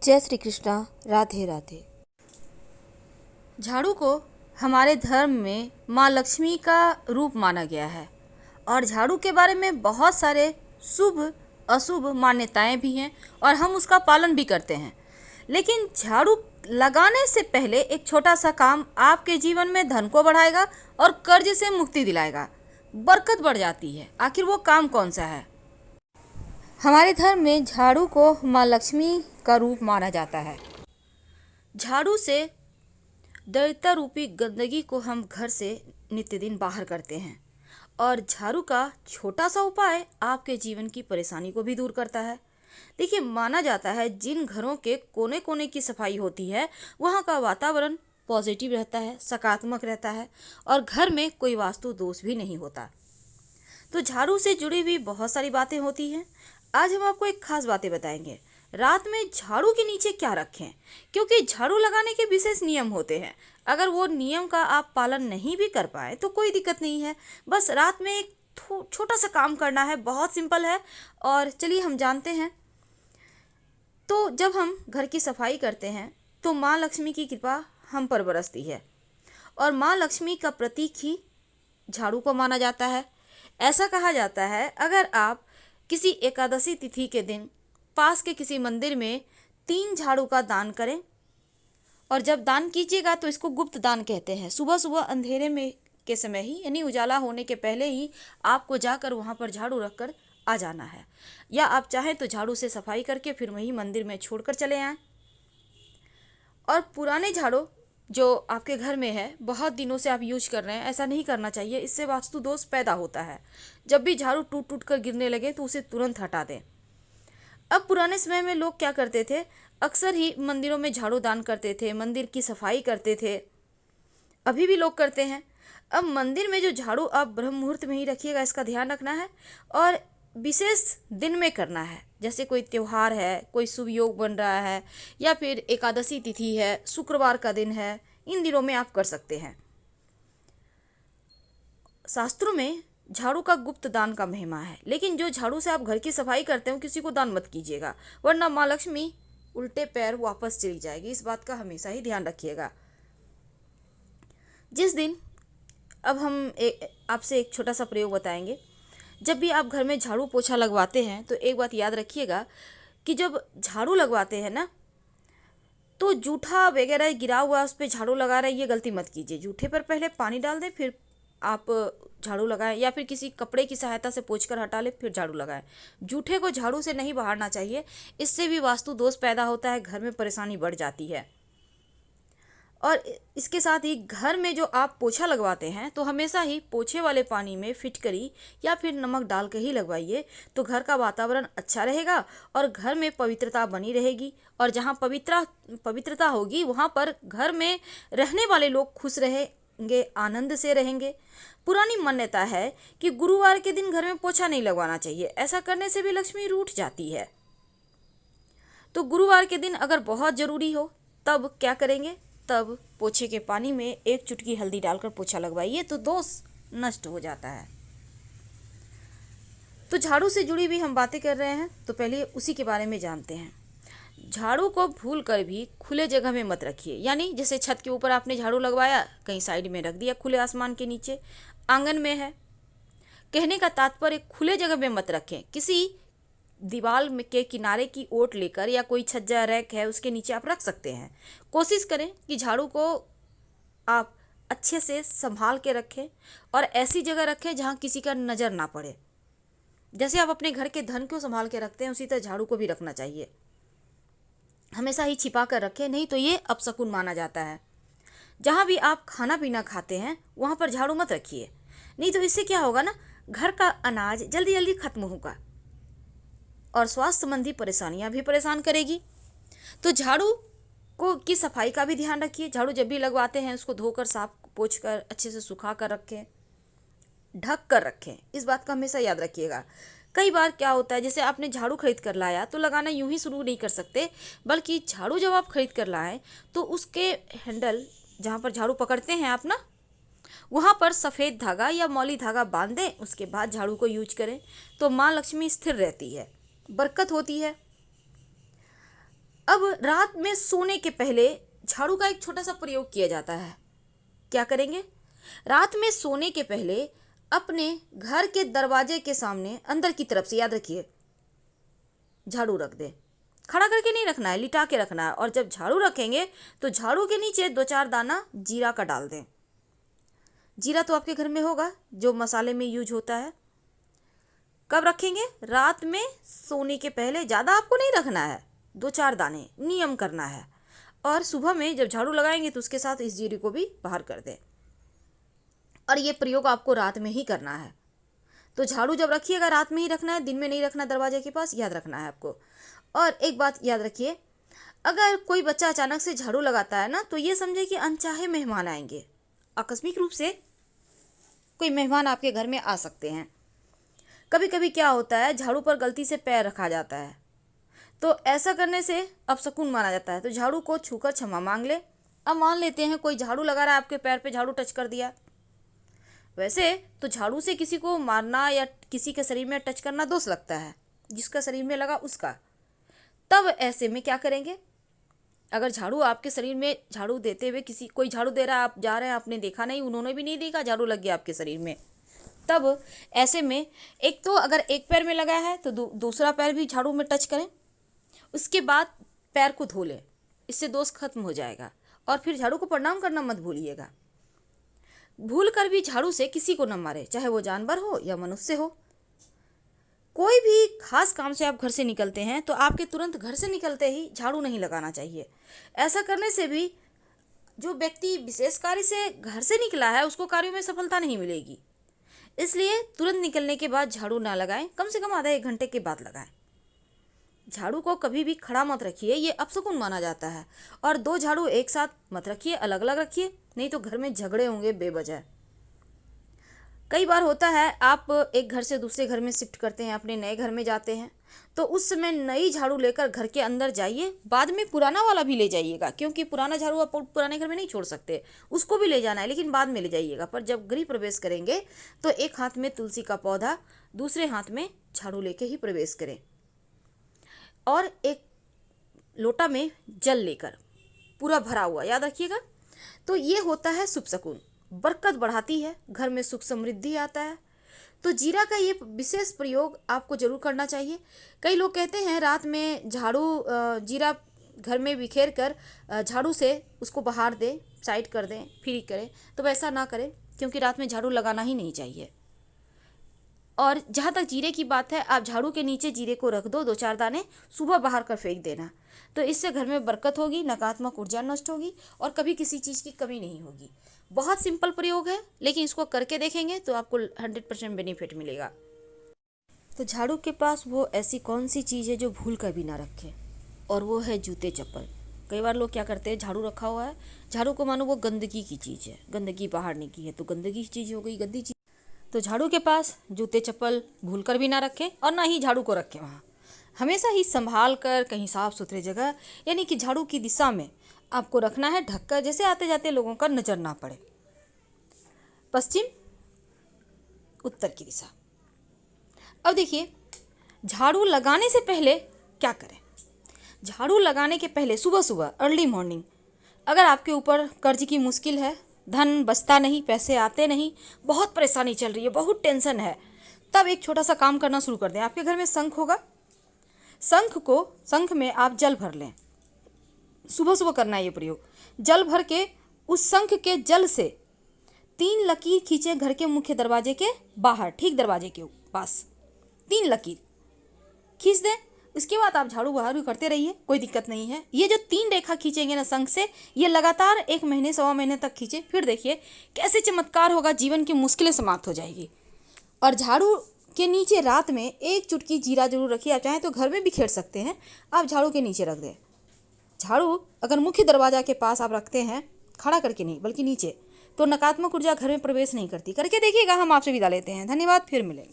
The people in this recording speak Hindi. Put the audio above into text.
जय श्री कृष्णा। राधे राधे। झाड़ू को हमारे धर्म में माँ लक्ष्मी का रूप माना गया है और झाड़ू के बारे में बहुत सारे शुभ अशुभ मान्यताएं भी हैं और हम उसका पालन भी करते हैं। लेकिन झाड़ू लगाने से पहले एक छोटा सा काम आपके जीवन में धन को बढ़ाएगा और कर्ज से मुक्ति दिलाएगा, बरकत बढ़ जाती है। आखिर वो काम कौन सा है? हमारे धर्म में झाड़ू को माँ लक्ष्मी का रूप माना जाता है। झाड़ू से दरिद्रता रूपी गंदगी को हम घर से नित्य दिन बाहर करते हैं और झाड़ू का छोटा सा उपाय आपके जीवन की परेशानी को भी दूर करता है। देखिए, माना जाता है जिन घरों के कोने कोने की सफाई होती है वहाँ का वातावरण पॉजिटिव रहता है, सकारात्मक रहता है और घर में कोई वास्तु दोष भी नहीं होता। तो झाड़ू से जुड़ी हुई बहुत सारी बातें होती हैं। आज हम आपको एक खास बातें बताएंगे। रात में झाड़ू के नीचे क्या रखें, क्योंकि झाड़ू लगाने के विशेष नियम होते हैं। अगर वो नियम का आप पालन नहीं भी कर पाए तो कोई दिक्कत नहीं है, बस रात में एक छोटा सा काम करना है, बहुत सिंपल है। और चलिए हम जानते हैं। तो जब हम घर की सफाई करते हैं तो माँ लक्ष्मी की कृपा हम पर बरसती है और माँ लक्ष्मी का प्रतीक ही झाड़ू को माना जाता है। ऐसा कहा जाता है, अगर आप किसी एकादशी तिथि के दिन पास के किसी मंदिर में 3 झाड़ू का दान करें और जब दान कीजिएगा तो इसको गुप्त दान कहते हैं। सुबह सुबह अंधेरे में के समय ही, यानी उजाला होने के पहले ही आपको जाकर वहाँ पर झाड़ू रखकर आ जाना है, या आप चाहें तो झाड़ू से सफाई करके फिर वही मंदिर में छोड़कर चले आएँ। और पुराने झाड़ू जो आपके घर में है, बहुत दिनों से आप यूज कर रहे हैं, ऐसा नहीं करना चाहिए। इससे वास्तु दोष पैदा होता है। जब भी झाड़ू टूट टूट कर गिरने लगे तो उसे तुरंत हटा दें। अब पुराने समय में लोग क्या करते थे, अक्सर ही मंदिरों में झाड़ू दान करते थे, मंदिर की सफाई करते थे। अभी भी लोग करते हैं। अब मंदिर में जो झाड़ू आप ब्रह्म मुहूर्त में ही रखिएगा, इसका ध्यान रखना है और विशेष दिन में करना है। जैसे कोई त्यौहार है, कोई शुभ योग बन रहा है, या फिर एकादशी तिथि है, शुक्रवार का दिन है, इन दिनों में आप कर सकते हैं। शास्त्रों में झाड़ू का गुप्त दान का महिमा है, लेकिन जो झाड़ू से आप घर की सफाई करते हो किसी को दान मत कीजिएगा, वरना माँ लक्ष्मी उल्टे पैर वापस चली जाएगी। इस बात का हमेशा ही ध्यान रखिएगा। जिस दिन, अब हम आपसे एक छोटा सा प्रयोग बताएंगे। जब भी आप घर में झाड़ू पोछा लगवाते हैं तो एक बात याद रखिएगा कि जब झाड़ू लगवाते हैं ना, तो जूठा वगैरह गिरा हुआ उस पर झाड़ू लगा रहे, ये गलती मत कीजिए। जूठे पर पहले पानी डाल दें, फिर आप झाड़ू लगाएं, या फिर किसी कपड़े की सहायता से पोंछकर हटा ले फिर झाड़ू लगाएं। जूठे को झाड़ू से नहीं बहारना चाहिए, इससे भी वास्तु दोष पैदा होता है, घर में परेशानी बढ़ जाती है। और इसके साथ ही घर में जो आप पोछा लगवाते हैं तो हमेशा ही पोछे वाले पानी में फिटकरी या फिर नमक डाल के ही लगवाइए, तो घर का वातावरण अच्छा रहेगा और घर में पवित्रता बनी रहेगी। और जहाँ पवित्रता होगी वहाँ पर घर में रहने वाले लोग खुश रहेंगे, आनंद से रहेंगे। पुरानी मान्यता है कि गुरुवार के दिन घर में पोछा नहीं लगवाना चाहिए, ऐसा करने से भी लक्ष्मी रूठ जाती है। तो गुरुवार के दिन अगर बहुत ज़रूरी हो तब क्या करेंगे, तब पोछे के पानी में 1 चुटकी हल्दी डालकर पोछा लगवाइए तो दोष नष्ट हो जाता है। तो झाड़ू से जुड़ी भी हम बातें कर रहे हैं, तो पहले उसी के बारे में जानते हैं। झाड़ू को भूल कर भी खुले जगह में मत रखिए, यानी जैसे छत के ऊपर आपने झाड़ू लगवाया, कहीं साइड में रख दिया, खुले आसमान के नीचे, आंगन में है। कहने का तात्पर्य खुले जगह में मत रखें। किसी दीवार के किनारे की ओट लेकर या कोई छज्जा रैक है उसके नीचे आप रख सकते हैं। कोशिश करें कि झाड़ू को आप अच्छे से संभाल के रखें और ऐसी जगह रखें जहां किसी का नज़र ना पड़े। जैसे आप अपने घर के धन को संभाल के रखते हैं, उसी तरह झाड़ू को भी रखना चाहिए। हमेशा ही छिपा कर रखें, नहीं तो ये अपशकुन माना जाता है। जहाँ भी आप खाना पीना खाते हैं वहाँ पर झाड़ू मत रखिए, नहीं तो इससे क्या होगा ना, घर का अनाज जल्दी जल्दी खत्म होगा और स्वास्थ्य संबंधी परेशानियां भी परेशान करेगी। तो झाड़ू को की सफाई का भी ध्यान रखिए। झाड़ू जब भी लगवाते हैं उसको धोकर, साफ पोंछ कर, अच्छे से सुखा कर रखें, ढक कर रखें। इस बात का हमेशा याद रखिएगा। कई बार क्या होता है, जैसे आपने झाड़ू खरीद कर लाया तो लगाना यूं ही शुरू नहीं कर सकते, बल्कि झाड़ू जब आप खरीद कर लाएं तो उसके हैंडल जहाँ पर झाड़ू पकड़ते हैं आप ना, वहाँ पर सफ़ेद धागा या मौली धागा बांध दें, उसके बाद झाड़ू को यूज करें तो माँ लक्ष्मी स्थिर रहती है, बरकत होती है। अब रात में सोने के पहले झाड़ू का एक छोटा सा प्रयोग किया जाता है। क्या करेंगे? रात में सोने के पहले अपने घर के दरवाजे के सामने अंदर की तरफ से, याद रखिए, झाड़ू रख दें। खड़ा करके नहीं रखना है, लिटा के रखना है। और जब झाड़ू रखेंगे तो झाड़ू के नीचे 2-4 दाना जीरा का डाल दें। जीरा तो आपके घर में होगा, जो मसाले में यूज होता है। कब रखेंगे? रात में सोने के पहले। ज़्यादा आपको नहीं रखना है, 2-4 दाने, नियम करना है। और सुबह में जब झाड़ू लगाएंगे तो उसके साथ इस जीरे को भी बाहर कर दें। और ये प्रयोग आपको रात में ही करना है। तो झाड़ू जब रखिएगा रात में ही रखना है, दिन में नहीं रखना दरवाजे के पास, याद रखना है आपको। और एक बात याद रखिए, अगर कोई बच्चा अचानक से झाड़ू लगाता है ना, तो ये समझे कि अनचाहे मेहमान आएंगे। आकस्मिक रूप से कोई मेहमान आपके घर में आ सकते हैं। कभी कभी क्या होता है, झाड़ू पर गलती से पैर रखा जाता है, तो ऐसा करने से अपशकुन माना जाता है। तो झाड़ू को छूकर क्षमा मांग ले। अब मान लेते हैं कोई झाड़ू लगा रहा है, आपके पैर पे झाड़ू टच कर दिया। वैसे तो झाड़ू से किसी को मारना या किसी के शरीर में टच करना दोष लगता है, जिसका शरीर में लगा उसका। तब ऐसे में क्या करेंगे? अगर झाड़ू आपके शरीर में, झाड़ू देते हुए कोई झाड़ू दे रहा है, आप जा रहे हैं, आपने देखा नहीं, उन्होंने भी नहीं देखा, झाड़ू लग गया आपके शरीर में। तब ऐसे में एक तो अगर एक पैर में लगा है तो दूसरा पैर भी झाड़ू में टच करें। उसके बाद पैर को धो लें, इससे दोष खत्म हो जाएगा। और फिर झाड़ू को प्रणाम करना मत भूलिएगा। भूल कर भी झाड़ू से किसी को न मारे, चाहे वो जानवर हो या मनुष्य हो। कोई भी खास काम से आप घर से निकलते हैं तो आपके तुरंत घर से निकलते ही झाड़ू नहीं लगाना चाहिए। ऐसा करने से भी जो व्यक्ति विशेष कार्य से घर से निकला है उसको कार्यों में सफलता नहीं मिलेगी। इसलिए तुरंत निकलने के बाद झाड़ू ना लगाएं, कम से कम आधा 1 घंटे के बाद लगाएं। झाड़ू को कभी भी खड़ा मत रखिए, ये अपशकुन माना जाता है। और 2 झाड़ू एक साथ मत रखिए, अलग अलग रखिए, नहीं तो घर में झगड़े होंगे बेवजह। कई बार होता है आप एक घर से दूसरे घर में शिफ्ट करते हैं, अपने नए घर में जाते हैं, तो उस समय नई झाड़ू लेकर घर के अंदर जाइए। बाद में पुराना वाला भी ले जाइएगा, क्योंकि पुराना झाड़ू आप पुराने घर में नहीं छोड़ सकते, उसको भी ले जाना है, लेकिन बाद में ले जाइएगा। पर जब गृह प्रवेश करेंगे तो एक हाथ में तुलसी का पौधा, दूसरे हाथ में झाड़ू लेके ही प्रवेश करें। और एक लोटा में जल लेकर, पूरा भरा हुआ, याद रखिएगा। तो ये होता है शुभ शकुन, बरकत बढ़ाती है, घर में सुख समृद्धि आता है। तो जीरा का ये विशेष प्रयोग आपको जरूर करना चाहिए। कई लोग कहते हैं रात में जीरा घर में बिखेर कर झाड़ू से उसको बाहर दें, साइड कर दें, फ्री करें। तो वैसा ना करें, क्योंकि रात में झाड़ू लगाना ही नहीं चाहिए। और जहाँ तक जीरे की बात है, आप झाड़ू के नीचे जीरे को रख दो, 2-4 दाने, सुबह बाहर कर फेंक देना। तो इससे घर में बरकत होगी, नकारात्मक ऊर्जा नष्ट होगी और कभी किसी चीज़ की कमी नहीं होगी। बहुत सिंपल प्रयोग है, लेकिन इसको करके देखेंगे तो आपको 100% बेनिफिट मिलेगा। तो झाड़ू के पास वो ऐसी कौन सी चीज़ है जो भूल कर भी ना रखे, और वो है जूते चप्पल। कई बार लोग क्या करते हैं, झाड़ू रखा हुआ है, झाड़ू को मानो वो गंदगी की चीज़ है, गंदगी बाहर निकली है तो गंदगी की चीज़ हो गई, गंदी चीज़। तो झाड़ू के पास जूते चप्पल भूल कर भी ना रखें, और ना ही झाड़ू को रखें वहाँ। हमेशा ही संभाल कर कहीं साफ सुथरे जगह, यानी कि झाड़ू की दिशा में आपको रखना है, ढककर, जैसे आते जाते लोगों का नजर ना पड़े। पश्चिम, उत्तर की दिशा। अब देखिए, झाड़ू लगाने से पहले क्या करें। झाड़ू लगाने के पहले सुबह सुबह अर्ली मॉर्निंग, अगर आपके ऊपर कर्ज की मुश्किल है, धन बचता नहीं, पैसे आते नहीं, बहुत परेशानी चल रही है, बहुत टेंशन है, तब एक छोटा सा काम करना शुरू कर दें। आपके घर में शंख होगा, शंख में आप जल भर लें। सुबह सुबह करना है ये प्रयोग। जल भर के उस शंख के जल से 3 लकीर खींचे घर के मुख्य दरवाजे के बाहर, ठीक दरवाजे के पास 3 लकीर खींच दें। उसके बाद आप झाड़ू बहारू करते रहिए, कोई दिक्कत नहीं है। ये जो 3 रेखा खींचेंगे ना शंख से, ये लगातार 1 महीने 1.25 महीने तक खींचे, फिर देखिए कैसे चमत्कार होगा, जीवन की मुश्किलें समाप्त हो जाएगी। और झाड़ू के नीचे रात में 1 चुटकी जीरा जरूर रखिए। आप चाहें तो घर में भी खेड़ सकते हैं, आप झाड़ू के नीचे रख दें। झाड़ू अगर मुख्य दरवाजा के पास आप रखते हैं, खड़ा करके नहीं बल्कि नीचे, तो नकारात्मक ऊर्जा घर में प्रवेश नहीं करती। करके देखिएगा। हम आपसे विदा लेते हैं, धन्यवाद, फिर मिलेंगे।